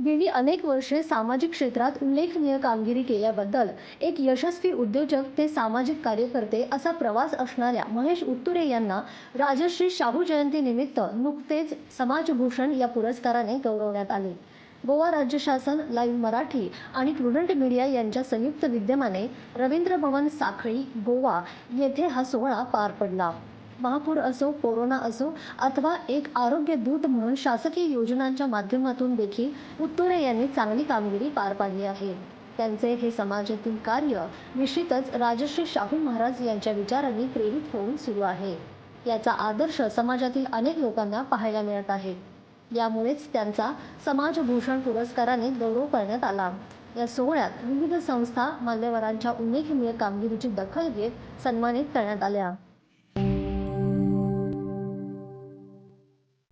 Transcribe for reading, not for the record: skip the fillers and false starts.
गेली अनेक वर्षे सामाजिक क्षेत्रात उल्लेखनीय कामगिरी केल्याबद्दल एक यशस्वी उद्योजक ते सामाजिक कार्यकर्ते असा प्रवास असणाऱ्या महेश उत्तुरे यांना राजश्री शाहू जयंतीनिमित्त नुकतेच समाजभूषण या पुरस्काराने गौरवण्यात आले. गोवा राज्य शासन, लाईव्ह मराठी आणि प्रुडंट मीडिया यांच्या संयुक्त विद्यमाने रवींद्र भवन साखळी, गोवा येथे हा सोहळा पार पडला. महापूर असो, कोरोना असो अथवा एक आरोग्य दूत म्हणून शासकीय योजनांच्या माध्यमातून देखील उत्तुरे यांनी चांगली कामगिरी पार पाडली आहे. त्यांचे हे समाजातील कार्य निश्चितच राजश्री शाहू महाराज यांच्या विचारांनी प्रेरित होऊन सुरू आहे. याचा आदर्श समाजातील अनेक लोकांना पाहायला मिळत आहे. यामुळेच त्यांचा समाजभूषण पुरस्काराने गौरव करण्यात आला. या सोहळ्यात विविध संस्था, मान्यवरांच्या उल्लेखनीय कामगिरीची दखल घेत सन्मानित करण्यात आल्या.